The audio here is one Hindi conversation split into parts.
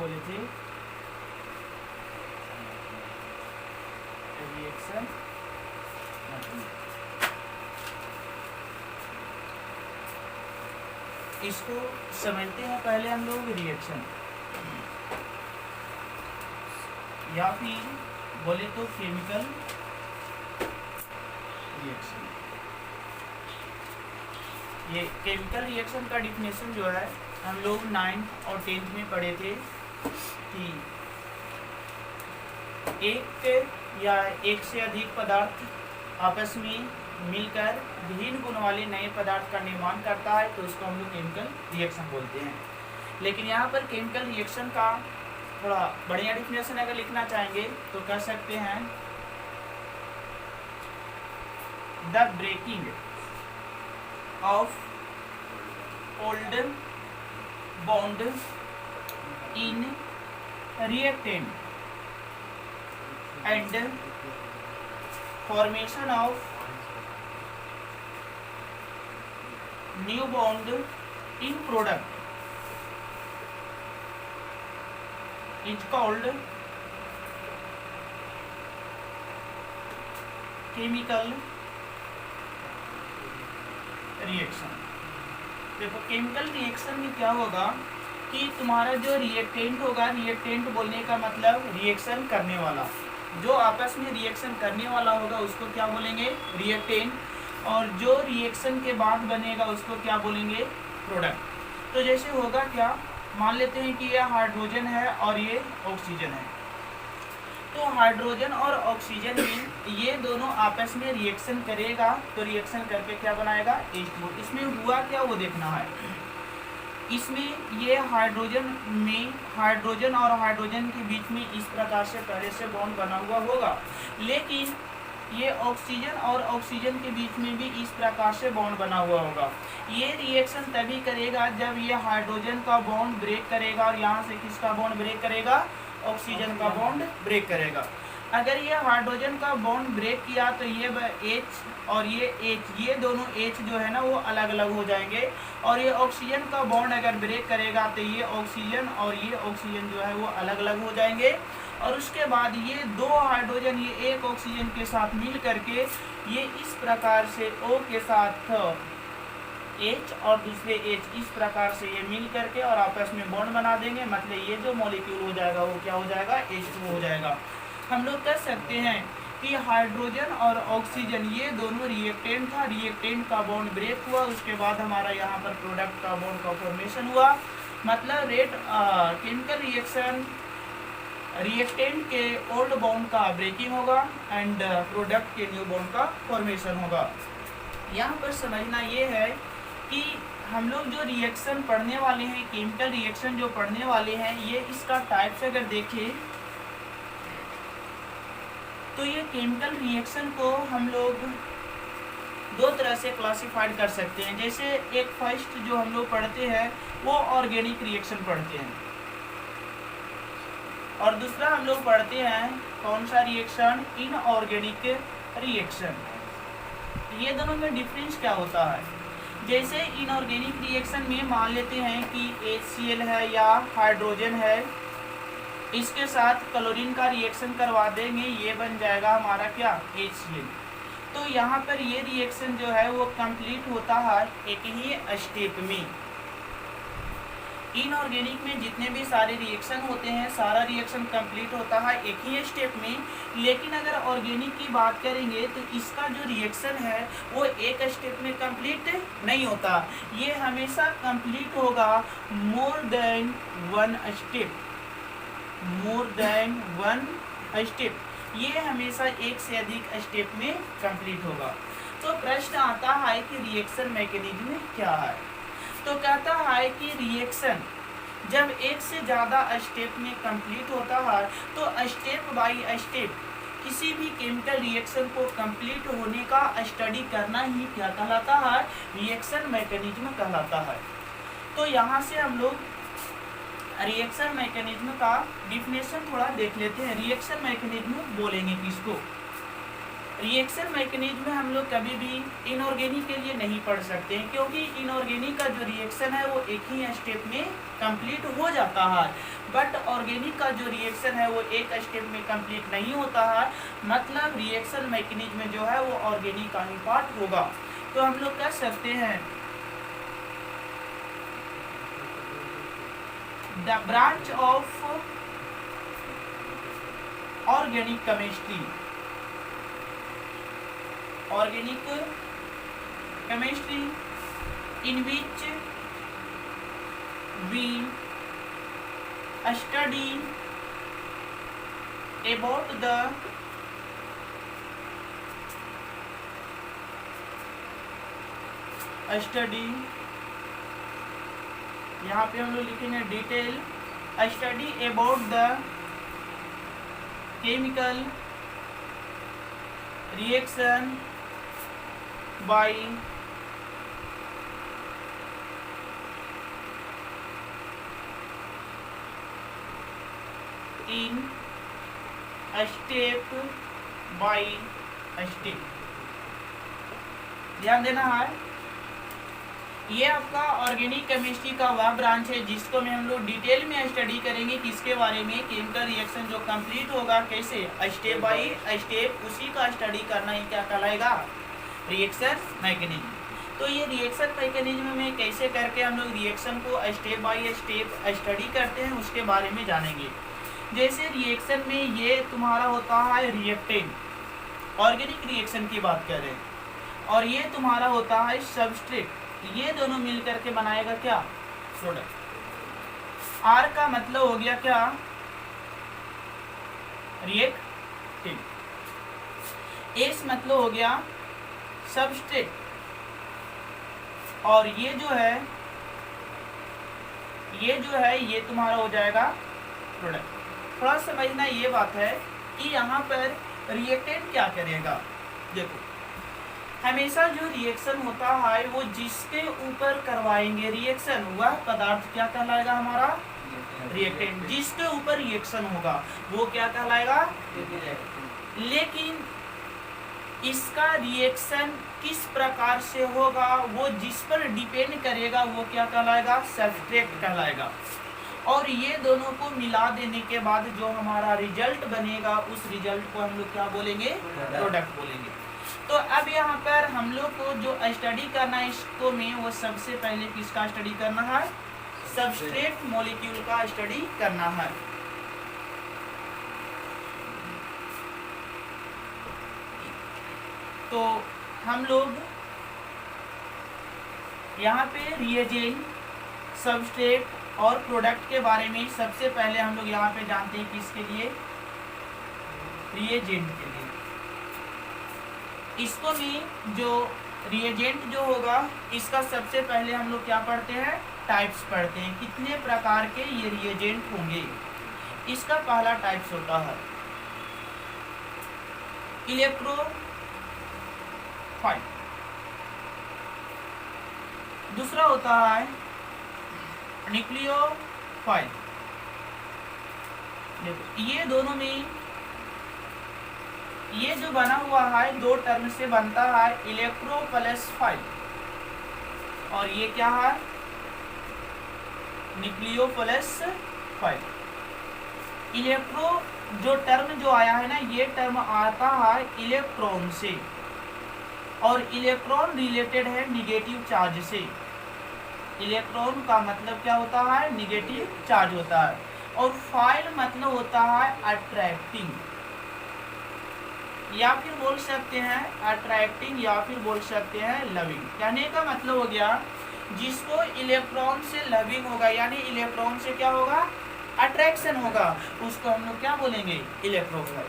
बोले थे रिएक्शन इसको समझते हैं पहले हम लोग रिएक्शन, या फिर बोले तो केमिकल रिएक्शन। ये केमिकल रिएक्शन का डिफिनेशन जो है हम लोग 9th और 10th में पढ़े थे कि एक या एक से अधिक पदार्थ आपस में मिलकर विभिन्न गुण वाले नए पदार्थ का निर्माण करता है, तो उसको हम लोग केमिकल रिएक्शन बोलते हैं। लेकिन यहाँ पर केमिकल रिएक्शन का थोड़ा बढ़िया डिफिनेशन अगर लिखना चाहेंगे तो कह सकते हैं the breaking of old bond in reactant and formation of new bond in product is called chemical reaction. देखो केमिकल रिएक्शन में क्या होगा कि तुम्हारा जो रिएक्टेंट होगा, रिएक्टेंट बोलने का मतलब रिएक्शन करने वाला, जो आपस में रिएक्शन करने वाला होगा उसको क्या बोलेंगे रिएक्टेंट, और जो रिएक्शन के बाद बनेगा उसको क्या बोलेंगे प्रोडक्ट। तो जैसे होगा क्या, मान लेते हैं कि यह हाइड्रोजन है और ये ऑक्सीजन है, तो हाइड्रोजन और ऑक्सीजन में ये दोनों आपस में रिएक्शन करेगा, तो रिएक्शन करके क्या बनाएगा H2O। इसमें हुआ क्या वो देखना है। इसमें ये हाइड्रोजन में हाइड्रोजन और हाइड्रोजन के बीच में इस प्रकार से पहले से बॉन्ड बना हुआ होगा, लेकिन ये ऑक्सीजन और ऑक्सीजन के बीच में भी इस प्रकार से बॉन्ड बना हुआ होगा। ये रिएक्शन तभी करेगा जब ये हाइड्रोजन का बॉन्ड ब्रेक करेगा और यहाँ से किसका बॉन्ड ब्रेक करेगा, ऑक्सीजन का बॉन्ड ब्रेक करेगा। अगर ये हाइड्रोजन का बॉन्ड ब्रेक किया तो ये H और ये H, ये दोनों H जो है ना वो अलग अलग हो जाएंगे, और ये ऑक्सीजन का बॉन्ड अगर ब्रेक करेगा तो ये ऑक्सीजन और ये ऑक्सीजन जो है वो अलग अलग हो जाएंगे, और उसके बाद ये दो हाइड्रोजन ये एक ऑक्सीजन के साथ मिल करके ये इस प्रकार से O के साथ H और दूसरे H इस प्रकार से ये मिल करके और आपस में बॉन्ड बना देंगे, मतलब ये जो मॉलिक्यूल हो जाएगा वो क्या हो जाएगा H2O हो जाएगा। हम लोग कह सकते हैं कि हाइड्रोजन और ऑक्सीजन ये दोनों रिएक्टेंट था, रिएक्टेंट का बॉन्ड ब्रेक हुआ, उसके बाद हमारा यहाँ पर प्रोडक्ट का बॉन्ड का फॉर्मेशन हुआ। मतलब केमिकल रिएक्शन रिएक्टेंट के ओल्ड बॉन्ड का ब्रेकिंग होगा एंड प्रोडक्ट के न्यू बॉन्ड का फॉर्मेशन होगा। यहाँ पर समझना ये है कि हम लोग जो रिएक्शन पढ़ने वाले हैं, केमिकल रिएक्शन जो पढ़ने वाले हैं, ये इसका टाइप्स अगर देखें तो ये केमिकल रिएक्शन को हम लोग दो तरह से क्लासिफाइड कर सकते हैं। जैसे एक फर्स्ट जो हम लोग पढ़ते हैं वो ऑर्गेनिक रिएक्शन पढ़ते हैं, और दूसरा हम लोग पढ़ते हैं कौन सा रिएक्शन, इनऑर्गेनिक रिएक्शन। ये दोनों में डिफरेंस क्या होता है। जैसे इनऑर्गेनिक रिएक्शन में मान लेते हैं कि HCl है या हाइड्रोजन है, इसके साथ क्लोरीन का रिएक्शन करवा देंगे, ये बन जाएगा हमारा क्या HCl। तो यहाँ पर ये रिएक्शन जो है वो कंप्लीट होता है एक ही स्टेप में। इनऑर्गेनिक में जितने भी सारे रिएक्शन होते हैं सारा रिएक्शन कंप्लीट होता है एक ही स्टेप में, लेकिन अगर ऑर्गेनिक की बात करेंगे तो इसका जो रिएक्शन है वो एक स्टेप में कंप्लीट नहीं होता, ये हमेशा कंप्लीट होगा more than one step, more than one step, ये हमेशा एक से अधिक स्टेप में कंप्लीट होगा। तो प्रश्न आता है कि रिएक्शन मैकेनिज्म क्या है। तो कहता है कि रिएक्शन जब एक से ज़्यादा स्टेप में कंप्लीट होता है तो स्टेप बाय स्टेप किसी भी केमिकल रिएक्शन को कंप्लीट होने का स्टडी करना ही क्या कहलाता है, रिएक्शन मैकेनिज्म कहलाता है। तो यहाँ से हम लोग रिएक्शन मैकेनिज्म का डिफिनेशन थोड़ा देख लेते हैं। रिएक्शन मैकेनिज्म बोलेंगे किसको, रिएक्शन मैकेनिज्म में हम लोग कभी भी इनऑर्गेनिक के लिए नहीं पढ़ सकते हैं, क्योंकि इनऑर्गेनिक का जो रिएक्शन है वो एक ही स्टेप में कंप्लीट हो जाता है, बट ऑर्गेनिक का जो रिएक्शन है वो एक स्टेप में कंप्लीट नहीं होता है। मतलब रिएक्शन मैकेनिज्म में जो है वो ऑर्गेनिक का ही पार्ट होगा। तो हम लोग कह सकते हैं the branch of organic chemistry, organic chemistry in which we study about the यहाँ पे हम लोग लिखेंगे detail study about the chemical reaction by in step by step। ध्यान देना है, ये आपका ऑर्गेनिक केमिस्ट्री का वह ब्रांच है जिसको में हम लोग डिटेल में स्टडी करेंगे, किसके बारे में, केमिकल रिएक्शन जो कंप्लीट होगा कैसे, स्टेप बाय स्टेप, उसी का स्टडी करना ही क्या कहलाएगा, रिएक्शन मैकेनिज्म। तो ये रिएक्शन मैकेनिज्म में कैसे करके हम लोग रिएक्शन को स्टेप बाय स्टेप स्टडी करते हैं उसके बारे में जानेंगे। जैसे रिएक्शन में ये तुम्हारा होता है रिएक्टेंट, ऑर्गेनिक रिएक्शन की बात करें, और ये तुम्हारा होता है सबस्ट्रेट, ये दोनों मिल करके बनाएगा क्या, प्रोडक्ट। आर का मतलब हो गया क्या, रिएक्टेंट। एस मतलब हो गया सबस्ट्रेट, और ये जो है ये तुम्हारा हो जाएगा प्रोडक्ट। थोड़ा समझना ये बात है कि यहाँ पर रिएक्टेंट क्या करेगा। देखो, हमेशा जो रिएक्शन होता है वो जिसके ऊपर करवाएंगे रिएक्शन, वह पदार्थ क्या कहलाएगा, हमारा रिएक्टेंट। जिसके ऊपर रिएक्शन होगा वो क्या कहलाएगा, लेकिन इसका रिएक्शन किस प्रकार से होगा वो जिस पर डिपेंड करेगा वो क्या कहलाएगा, सबस्ट्रेट कहलाएगा। और ये दोनों को मिला देने के बाद जो हमारा रिजल्ट बनेगा उस रिजल्ट को हम लोग क्या बोलेंगे, प्रोडक्ट बोलेंगे। तो अब यहाँ पर हम लोग को जो स्टडी करना है इसको में, वो सबसे पहले किसका स्टडी करना है, सबस्ट्रेट मॉलिक्यूल का स्टडी करना है। तो हम लोग यहाँ पे रिएजेंट, सबस्ट्रेट और प्रोडक्ट के बारे में सबसे पहले हम लोग यहाँ पे जानते हैं किसके लिए, रिएजेंट के लिए। इसको में जो रिएजेंट जो होगा इसका सबसे पहले हम लोग क्या पढ़ते हैं, टाइप्स पढ़ते हैं, कितने प्रकार के ये रिएजेंट होंगे। इसका पहला टाइप्स होता है इलेक्ट्रोफाइल, दूसरा होता है न्यूक्लियोफाइल। देखो ये दोनों में ये जो बना हुआ है दो टर्म से बनता है, इलेक्ट्रो प्लस फाइल, और ये क्या है, न्यूक्लियो प्लस फाइल। इलेक्ट्रो जो टर्म जो आया है ना, ये टर्म आता है इलेक्ट्रॉन से, और इलेक्ट्रॉन रिलेटेड है निगेटिव चार्ज से। इलेक्ट्रॉन का मतलब क्या होता है, निगेटिव चार्ज होता है। और फाइल मतलब होता है अट्रैक्टिंग, या फिर बोल सकते हैं अट्रैक्टिंग, या फिर बोल सकते हैं लविंग। कहने का मतलब हो गया जिसको इलेक्ट्रॉन से लविंग होगा, यानी इलेक्ट्रॉन से क्या होगा, अट्रैक्शन होगा, उसको हम लोग क्या बोलेंगे, इलेक्ट्रोफाइल।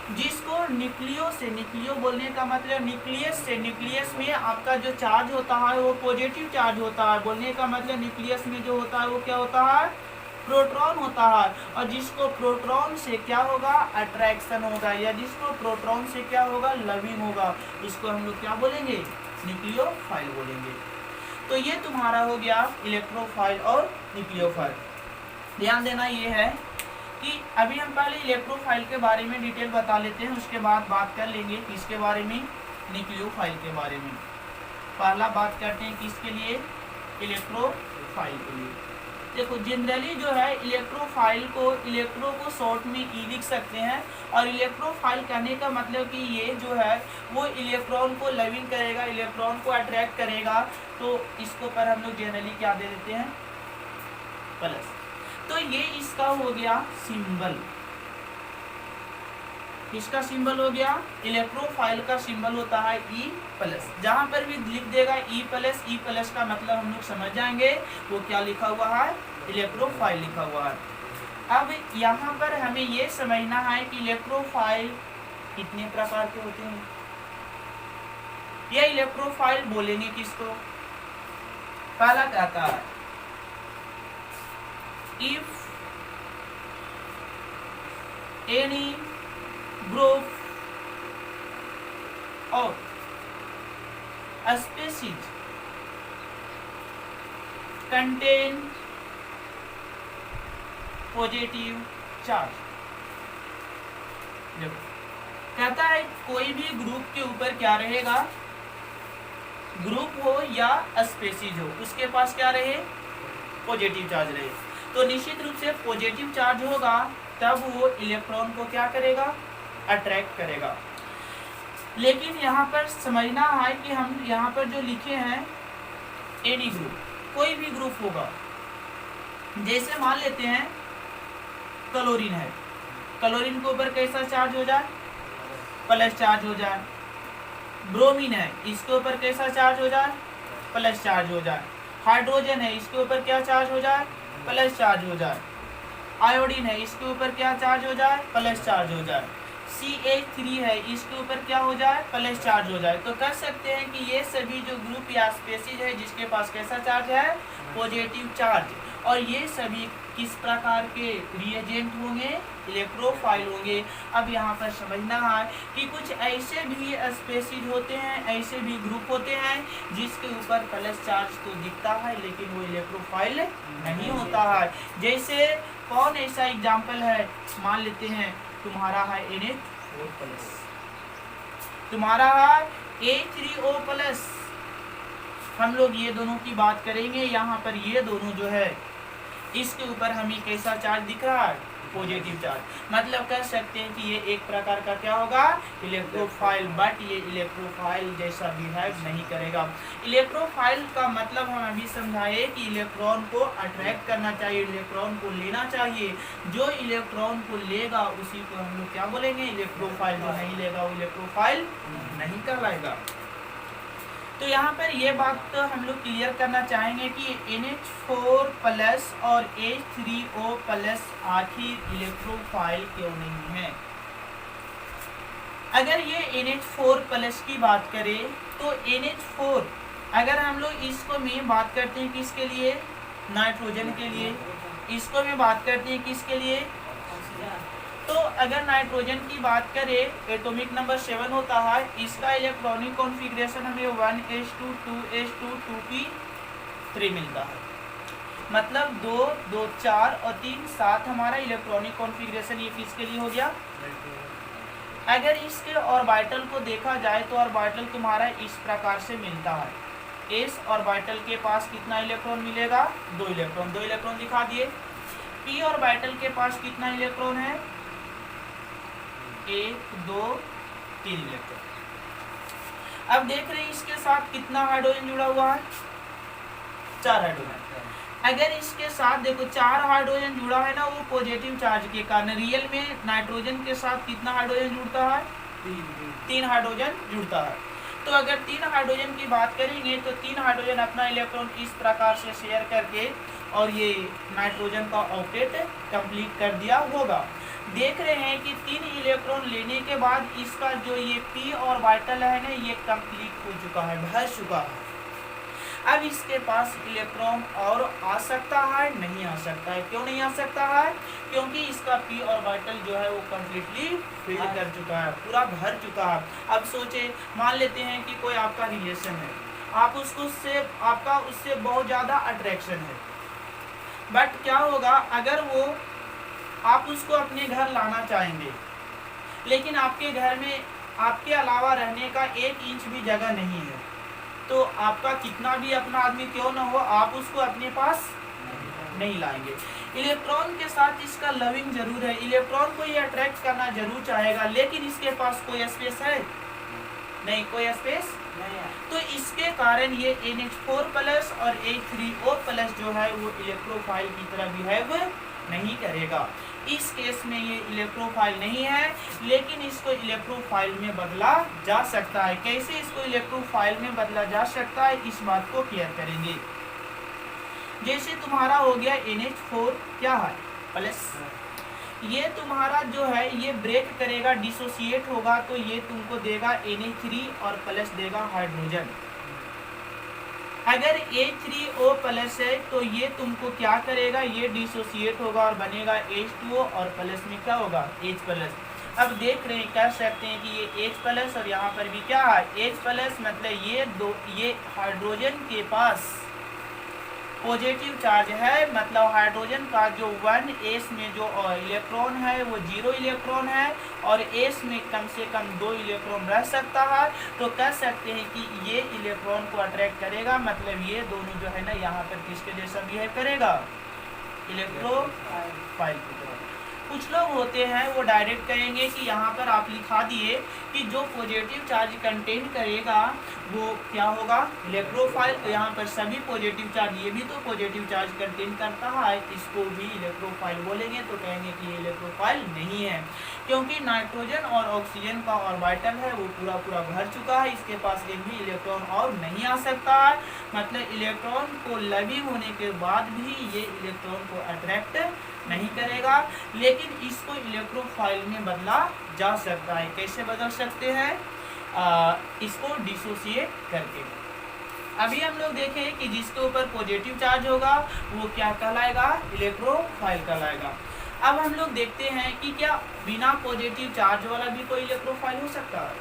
जिसको न्यूक्लियो से, न्यूक्लियो बोलने का मतलब न्यूक्लियस से, न्यूक्लियस में आपका जो चार्ज होता है वो पॉजिटिव चार्ज होता है, बोलने का मतलब न्यूक्लियस में जो होता है वो क्या होता है, प्रोटॉन होता है। और जिसको प्रोटॉन से क्या होगा, अट्रैक्शन होगा, या जिसको प्रोटॉन से क्या होगा, लविंग होगा, इसको हम लोग क्या बोलेंगे, न्यूक्लियोफाइल बोलेंगे। तो ये तुम्हारा हो गया इलेक्ट्रोफाइल और न्यूक्लियोफाइल। ध्यान देना ये है कि अभी हम पहले इलेक्ट्रोफाइल के बारे में डिटेल बता लेते हैं, उसके बाद बात कर लेंगे किसके बारे में, न्यूक्लियोफाइल के बारे में। पहला बात करते हैं किसके लिए, इलेक्ट्रोफाइल के लिए। देखो जनरली जो है इलेक्ट्रोफाइल को, इलेक्ट्रो को शॉर्ट में ई लिख सकते हैं, और इलेक्ट्रोफाइल कहने का मतलब कि ये जो है वो इलेक्ट्रॉन को लविंग करेगा, इलेक्ट्रॉन को अट्रैक्ट करेगा, तो इसको पर हम लोग जनरली क्या दे देते हैं, प्लस। तो ये इसका हो गया सिंबल, इसका सिंबल हो गया, इलेक्ट्रोफाइल का सिंबल होता है ई प्लस। जहां पर भी लिख देगा ई प्लस का मतलब हम लोग समझ जाएंगे वो क्या लिखा हुआ है, इलेक्ट्रोफाइल लिखा हुआ है। अब यहाँ पर हमें ये समझना है कि इलेक्ट्रोफाइल कितने प्रकार के होते हैं। ये इलेक्ट्रोफाइल बोलेंगे किसको, पहला कहता है इफ एनी ग्रुप और species contain पॉजिटिव चार्ज। देखो कहता है कोई भी ग्रुप के ऊपर क्या रहेगा, ग्रुप हो या स्पेसीज हो, उसके पास क्या रहे, पॉजिटिव चार्ज रहे। तो निश्चित रूप से पॉजिटिव चार्ज होगा तब वो इलेक्ट्रॉन को क्या करेगा, अट्रैक्ट करेगा। लेकिन यहाँ पर समझना है कि हम यहाँ पर जो लिखे हैं एनी ग्रुप, कोई भी ग्रुप होगा, जैसे मान लेते हैं क्लोरीन है, क्लोरीन के ऊपर कैसा चार्ज हो जाए, प्लस चार्ज हो जाए। ब्रोमीन है, इसके ऊपर कैसा चार्ज हो जाए, प्लस चार्ज हो जाए। हाइड्रोजन है, इसके ऊपर क्या चार्ज हो जाए, प्लस चार्ज हो जाए। आयोडीन है, इसके ऊपर क्या चार्ज हो जाए, प्लस चार्ज हो जाए। CH3 है, इसके ऊपर क्या हो जाए, प्लस चार्ज हो जाए। तो कह सकते हैं कि ये सभी जो ग्रुप या स्पेसीज है जिसके पास कैसा चार्ज है, पॉजिटिव चार्ज, और ये सभी किस प्रकार के रिएजेंट होंगे, इलेक्ट्रोफाइल होंगे। अब यहाँ पर समझना है कि कुछ ऐसे भी स्पेसीज होते हैं, ऐसे भी ग्रुप होते हैं जिसके ऊपर प्लस चार्ज तो दिखता है लेकिन वो इलेक्ट्रोफाइल नहीं होता है। जैसे कौन ऐसा एग्जाम्पल है, मान लेते हैं तुम्हारा है NH4+, तुम्हारा है H3O+। हम लोग ये दोनों की बात करेंगे। यहाँ पर ये दोनों जो है इसके ऊपर हमें कैसा चार्ज दिख रहा है, पॉजिटिव चार्ज। मतलब कह सकते हैं कि ये एक प्रकार का क्या होगा, इलेक्ट्रोफाइल, बट ये इलेक्ट्रोफाइल जैसा बिहेव नहीं करेगा। इलेक्ट्रोफाइल का मतलब हम अभी समझाए कि इलेक्ट्रॉन को अट्रैक्ट करना चाहिए, इलेक्ट्रॉन को लेना चाहिए। जो इलेक्ट्रॉन को लेगा उसी को हम लोग क्या बोलेंगे, इलेक्ट्रोफाइल। जो नहीं लेगा वो इलेक्ट्रोफाइल नहीं कहलाएगा। तो यहाँ पर ये बात तो हम लोग क्लियर करना चाहेंगे कि NH4+ और H3O+ आखिर इलेक्ट्रोफाइल क्यों नहीं है। अगर ये NH4+ की बात करें तो NH4 अगर हम लोग इसको में बात करते हैं किसके लिए, नाइट्रोजन के लिए, इसको में बात करते हैं किसके लिए, तो अगर नाइट्रोजन की बात करें एटॉमिक नंबर 7 होता है, इसका इलेक्ट्रॉनिक कॉन्फ़िगरेशन हमें 1s2 2s2 2p3 मिलता है। मतलब 2 2 4 और 3 7 हमारा इलेक्ट्रॉनिक कॉन्फ़िगरेशन ये किसके लिए हो गया। अगर इसके ऑर्बिटल को देखा जाए तो ऑर्बिटल तुम्हारा इस प्रकार से मिलता है। एस ऑर्बिटल के पास कितना इलेक्ट्रॉन मिलेगा, 2 इलेक्ट्रॉन। 2 इलेक्ट्रॉन दिखा दिए। पी ऑर्बिटल के पास कितना इलेक्ट्रॉन है, 1 2 3 इलेक्ट्रॉन। अब देख रहे हैं इसके साथ कितना हाइड्रोजन जुड़ा हुआ है, 4 हाइड्रोजन। अगर इसके साथ देखो 4 हाइड्रोजन जुड़ा है ना, वो पॉजिटिव चार्ज के कारण। रियल में नाइट्रोजन के साथ कितना हाइड्रोजन जुड़ता है, 3 हाइड्रोजन जुड़ता है। तो अगर 3 हाइड्रोजन की बात करेंगे तो 3 हाइड्रोजन अपना इलेक्ट्रॉन इस प्रकार से शेयर करके और ये नाइट्रोजन का ऑक्टेट कंप्लीट कर दिया होगा। देख रहे हैं कि 3 इलेक्ट्रॉन लेने के बाद इसका जो ये पी ऑर्बिटल है ना, ये कंप्लीट हो चुका है, भर चुका है। अब इसके पास इलेक्ट्रॉन और आ सकता है, नहीं आ सकता है। क्यों नहीं आ सकता है, क्योंकि इसका पी ऑर्बिटल जो है वो कम्प्लीटली फिल कर चुका है, पूरा भर चुका है। अब सोचे, मान लेते हैं कि कोई आपका रिलेशन है, आप उसको से आपका उससे बहुत ज़्यादा अट्रैक्शन है, बट क्या होगा अगर वो आप उसको अपने घर लाना चाहेंगे, लेकिन आपके घर में आपके अलावा रहने का 1 इंच भी जगह नहीं है, तो आपका कितना भी अपना आदमी क्यों ना हो, आप उसको अपने पास नहीं लाएंगे। इलेक्ट्रॉन के साथ इसका लविंग जरूर है, इलेक्ट्रॉन को ये अट्रैक्ट करना जरूर चाहेगा, लेकिन इसके पास कोई स्पेस है नहीं, कोई स्पेस नहीं है। तो इसके कारण ये NH4 प्लस और H3O प्लस जो है वो इलेक्ट्रोफाइल की तरह बिहेव नहीं करेगा। इस केस में ये इलेक्ट्रोफाइल नहीं है, लेकिन इसको इलेक्ट्रोफाइल में बदला जा सकता है। कैसे इसको इलेक्ट्रोफाइल में बदला जा सकता है, इस बात को क्लियर करेंगे। जैसे तुम्हारा हो गया NH4 क्या है प्लस, ये तुम्हारा जो है ये ब्रेक करेगा, डिसोसिएट होगा, तो ये तुमको देगा NH3 और प्लस देगा हाइड्रोजन। अगर H3O प्लस है तो ये तुमको क्या करेगा, ये डिसोसिएट होगा और बनेगा H2O और प्लस में क्या होगा H प्लस। अब देख रहे हैं, कह सकते हैं कि ये H प्लस और यहाँ पर भी क्या है H प्लस, मतलब ये हाइड्रोजन के पास पॉजिटिव चार्ज है, मतलब हाइड्रोजन का जो 1s में जो इलेक्ट्रॉन है वो 0 इलेक्ट्रॉन है और s में कम से कम 2 इलेक्ट्रॉन रह सकता है। तो कह सकते हैं कि ये इलेक्ट्रॉन को अट्रैक्ट करेगा, मतलब ये दोनों जो है ना यहाँ पर किसके जैसा बिहेव करेगा, इलेक्ट्रोफाइल की तरह। कुछ लोग होते हैं वो डायरेक्ट कहेंगे कि यहाँ पर आप लिखा दिए कि जो पॉजिटिव चार्ज कंटेन करेगा वो क्या होगा इलेक्ट्रोफाइल, तो यहाँ पर सभी पॉजिटिव चार्ज, ये भी तो पॉजिटिव चार्ज कंटेन करता है, इसको भी इलेक्ट्रोफाइल बोलेंगे। तो कहेंगे कि ये इलेक्ट्रोफाइल नहीं है, क्योंकि नाइट्रोजन और ऑक्सीजन का ऑर्बिटल है वो पूरा भर चुका है, इसके पास एक भी इलेक्ट्रॉन और नहीं आ सकता है। मतलब इलेक्ट्रॉन को लविंग होने के बाद भी ये इलेक्ट्रॉन को अट्रैक्ट नहीं करेगा, लेकिन इसको इलेक्ट्रोफाइल में बदला जा सकता है। कैसे बदल सकते हैं, इसको डिसोसिएट करके। अभी हम लोग देखें कि जिसके ऊपर पॉजिटिव चार्ज होगा वो क्या कहलाएगा, इलेक्ट्रोफाइल कहलाएगा। अब हम लोग देखते हैं कि क्या बिना पॉजिटिव चार्ज वाला भी कोई इलेक्ट्रोफाइल हो सकता है,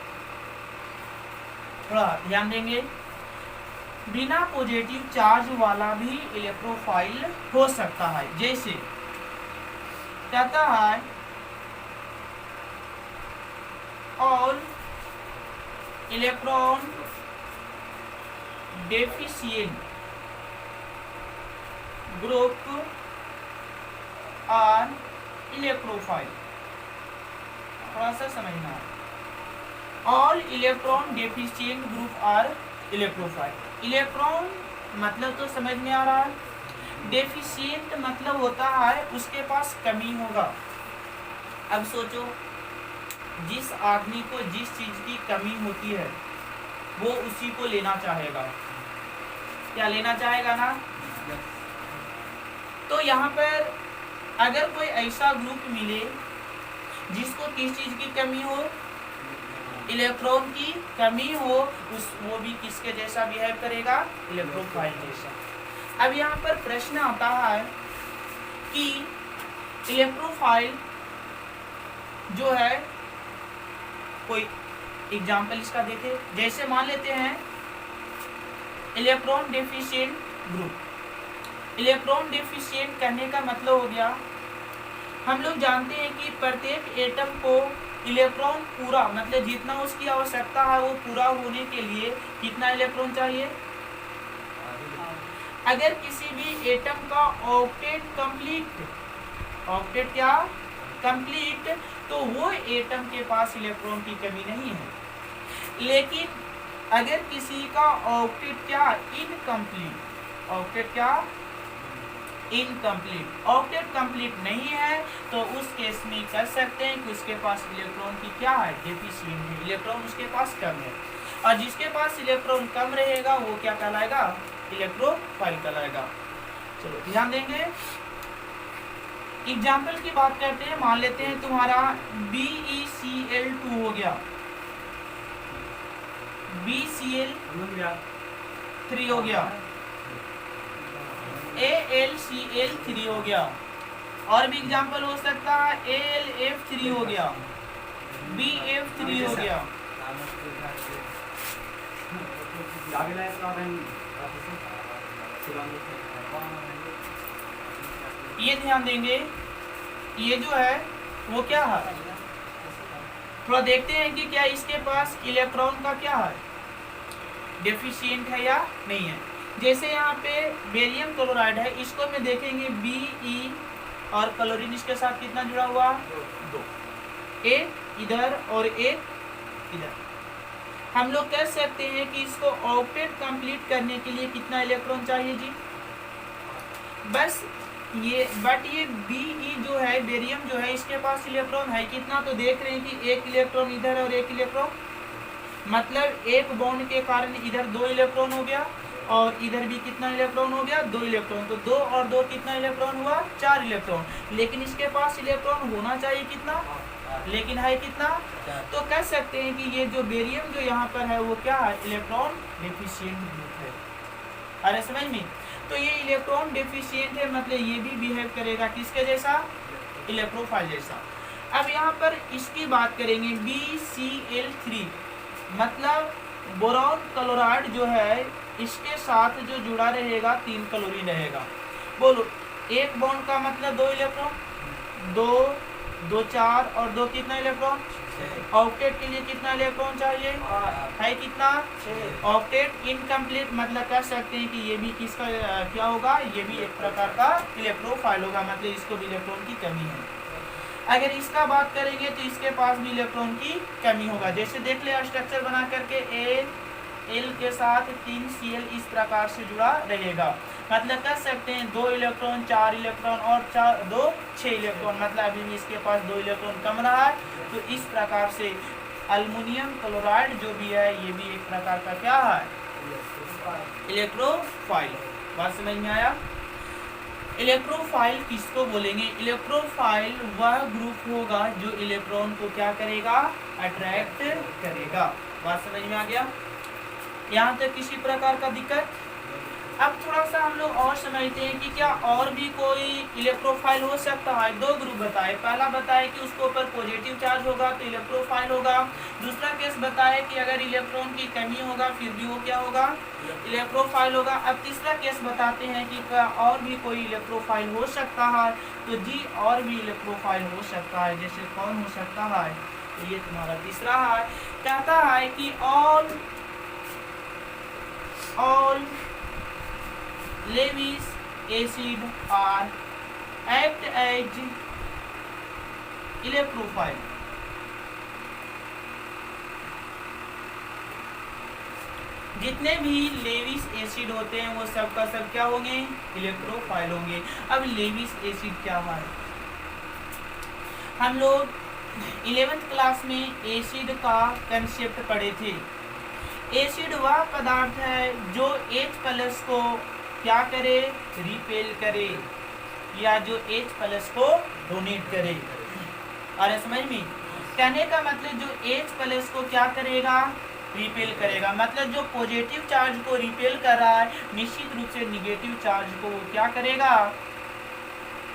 थोड़ा ध्यान देंगे। बिना पॉजिटिव चार्ज वाला भी इलेक्ट्रोफाइल हो सकता है। जैसे कहता है और electron deficient group are electrophile, थोड़ा सा समझना है। All electron deficient group are electrophile. Electron मतलब तो समझ में आ रहा है, डेफिशिएंट मतलब होता है उसके पास कमी होगा। अब सोचो, जिस आदमी को जिस चीज की कमी होती है वो उसी को लेना चाहेगा, क्या लेना चाहेगा ना। तो यहाँ पर अगर कोई ऐसा ग्रुप मिले जिसको किस चीज की कमी हो, इलेक्ट्रॉन की कमी हो, वो भी किसके जैसा बिहेव करेगा, इलेक्ट्रोफाइल जैसा। अब यहाँ पर प्रश्न आता है कि इलेक्ट्रोफाइल जो है, कोई एग्जाम्पल इसका देखें। जैसे मान लेते हैं electron deficient group. Electron deficient कहने का मतलब हो गया, हम लोग जानते हैं कि प्रत्येक एटम को इलेक्ट्रॉन पूरा, मतलब जितना उसकी आवश्यकता है वो पूरा होने के लिए कितना इलेक्ट्रॉन चाहिए। अगर किसी भी एटम का ऑक्टेट कंप्लीट, ऑक्टेट क्या कंप्लीट, तो वो एटम के पास इलेक्ट्रॉन की कमी नहीं है। लेकिन अगर किसी का ऑक्टेट क्या इनकम्प्लीट, ऑक्टेट क्या इनकम्प्लीट, ऑक्टेट कंप्लीट नहीं है, तो उस केस में कह सकते हैं कि उसके पास इलेक्ट्रॉन की क्या है, डेफिशिएंट है, इलेक्ट्रॉन उसके पास कम है। और जिसके पास इलेक्ट्रॉन कम रहेगा वो क्या कहलाएगा, इलेक्ट्रोफाइल कहलाएगा। चलो ध्यान देंगे। एग्जाम्पल की बात करते हैं, मान लेते हैं तुम्हारा BeCl2 हो गया, BCl3 हो गया, AlCl3 हो गया, और भी एग्जाम्पल हो सकता है AlF3 हो गया, BF3 हो गया। ये ध्यान देंगे ये जो है वो क्या है, थोड़ा देखते हैं कि क्या इसके पास इलेक्ट्रॉन का क्या है, डेफिशिएंट है या नहीं है। जैसे यहाँ पे बेरियम क्लोराइड है, इसको में देखेंगे Be और क्लोरीन इसके साथ कितना जुड़ा हुआ, 2, एक इधर और एक इधर। हम लोग कह सकते हैं कि इसको ऑक्टेट कंप्लीट करने के लिए कितना इलेक्ट्रॉन चाहिए जी, बस ये Be जो है बेरियम जो है इसके पास इलेक्ट्रॉन है कितना, तो देख रहे हैं कि एक इलेक्ट्रॉन इधर और एक इलेक्ट्रॉन, मतलब एक बॉन्ड के कारण इधर 2 इलेक्ट्रॉन हो गया और इधर भी कितना इलेक्ट्रॉन हो गया, 2 इलेक्ट्रॉन। तो 2 और 2 कितना इलेक्ट्रॉन हुआ, 4 इलेक्ट्रॉन। लेकिन इसके पास इलेक्ट्रॉन होना चाहिए कितना, लेकिन है कितना, तो कह सकते हैं कि ये जो बेरियम जो यहाँ पर है वो क्या है, इलेक्ट्रॉन डेफिशिएंट ग्रुप है। अरे समझ में, तो ये इलेक्ट्रॉन डेफिशिएंट है, मतलब ये भी बिहेव करेगा किसके जैसा, इलेक्ट्रोफाइल जैसा। अब यहाँ पर इसकी बात करेंगे BCl3, मतलब बोरॉन क्लोराइड जो है इसके साथ जो जुड़ा रहेगा 3 क्लोरीन रहेगा। बोलो एक बॉन्ड का मतलब 2 इलेक्ट्रॉन, 2 2 4 और 2 कितना इलेक्ट्रॉन, ऑक्टेट के लिए कितना इलेक्ट्रॉन चाहिए, है कितना, ऑक्टेट इनकम्प्लीट, मतलब कह सकते हैं कि ये भी किसका क्या होगा, ये भी एक प्रकार का इलेक्ट्रोफाइल होगा, मतलब इसको भी इलेक्ट्रॉन की कमी है। अगर इसका बात करेंगे तो इसके पास भी इलेक्ट्रॉन की कमी होगा। जैसे देख ले स्ट्रक्चर बना करके Al के साथ 3 Cl इस प्रकार से जुड़ा रहेगा, मतलब कह सकते हैं 2 इलेक्ट्रॉन 4 इलेक्ट्रॉन और 4 2 6 इलेक्ट्रॉन, मतलब अभी भी इसके पास 2 इलेक्ट्रॉन कम रहा है। तो इस प्रकार से अल्युमिनियम क्लोराइड जो भी है ये भी एक प्रकार का क्या है, इलेक्ट्रोफाइल। बात समझ में आया। इलेक्ट्रोफाइल किसको बोलेंगे, इलेक्ट्रोफाइल वह ग्रुप होगा जो इलेक्ट्रॉन को क्या करेगा, अट्रैक्ट करेगा। बात समझ में आ गया, यहाँ तक किसी प्रकार का दिक्कत। अब थोड़ा सा हम लोग और समझते हैं कि क्या और भी कोई इलेक्ट्रोफाइल हो सकता है। 2 ग्रुप बताए, पहला बताए कि उसके ऊपर पॉजिटिव चार्ज होगा तो इलेक्ट्रोफाइल होगा। दूसरा केस बताए कि अगर इलेक्ट्रॉन की कमी होगा फिर भी वो क्या होगा, इलेक्ट्रोफाइल होगा। अब तीसरा केस बताते हैं कि क्या और भी कोई इलेक्ट्रोफाइल हो सकता है, तो जी और भी इलेक्ट्रोफाइल हो सकता है। जैसे कौन हो सकता है, तो ये तुम्हारा तीसरा है, कहता है कि all Lewis acid are act as electrophile। जितने भी लेविस एसिड होते हैं वो सब का सब क्या होंगे, इलेक्ट्रोफाइल होंगे। अब लेविस एसिड क्या है, हम लोग 11th क्लास में एसिड का कंसेप्ट पढ़े थे। एसिड वह पदार्थ है जो H+ को क्या करे, रिपेल करे, या जो H+ को डोनेट करे। और समझ में, कहने का मतलब जो H+ को क्या करेगा, रिपेल करेगा, मतलब जो पॉजिटिव चार्ज को रिपेल कर रहा है निश्चित रूप से निगेटिव चार्ज को वो क्या करेगा,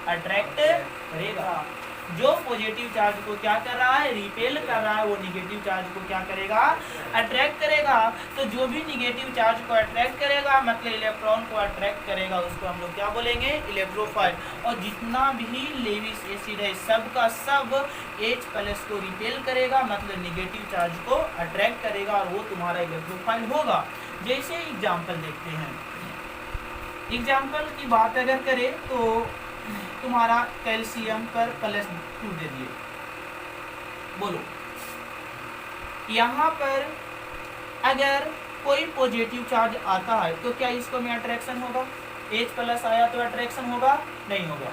अट्रैक्ट करेगा। जो पॉजिटिव चार्ज को क्या कर रहा है, रिपेल कर रहा है, वो निगेटिव चार्ज को क्या करेगा, अट्रैक्ट करेगा। तो जो भी निगेटिव चार्ज को अट्रैक्ट करेगा मतलब इलेक्ट्रॉन को अट्रैक्ट करेगा, उसको हम लोग क्या बोलेंगे, इलेक्ट्रोफाइल। और जितना भी लेविस एसिड है सब का सब H+ को रिपेल करेगा, मतलब निगेटिव चार्ज को अट्रैक्ट करेगा, और वो तुम्हारा इलेक्ट्रोफाइल होगा। जैसे एग्जाम्पल देखते हैं, एग्जाम्पल की बात अगर करें तो तुम्हारा कैल्शियम पर +2 दे दिए। बोलो यहाँ पर अगर कोई पॉजिटिव चार्ज आता है तो क्या इसको में अट्रैक्शन होगा, H+ आया तो अट्रैक्शन होगा, नहीं होगा।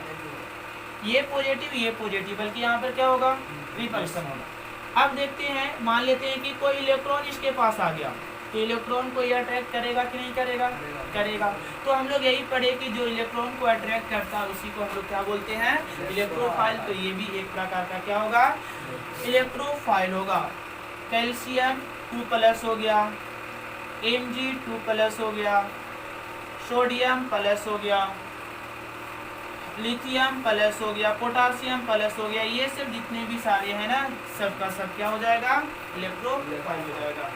ये पॉजिटिव, बल्कि यहाँ पर क्या होगा, रिपल्शन होगा। अब देखते हैं, मान लेते हैं कि कोई इलेक्ट्रॉन इसके पास आ गया, तो इलेक्ट्रॉन को ये अट्रैक्ट करेगा कि नहीं करेगा, करेगा। तो हम लोग यही पढ़े कि जो इलेक्ट्रॉन को अट्रैक्ट करता है उसी को हम लोग क्या बोलते हैं, इलेक्ट्रोफाइल। तो ये भी एक प्रकार का क्या होगा, इलेक्ट्रोफाइल होगा। कैल्शियम 2+ हो गया, Mg 2+ हो गया, सोडियम + हो गया, लिथियम + हो गया, पोटासियम + हो गया, ये सब जितने भी सारे हैं ना, सबका सब क्या हो जाएगा, इलेक्ट्रोफाइल हो जाएगा।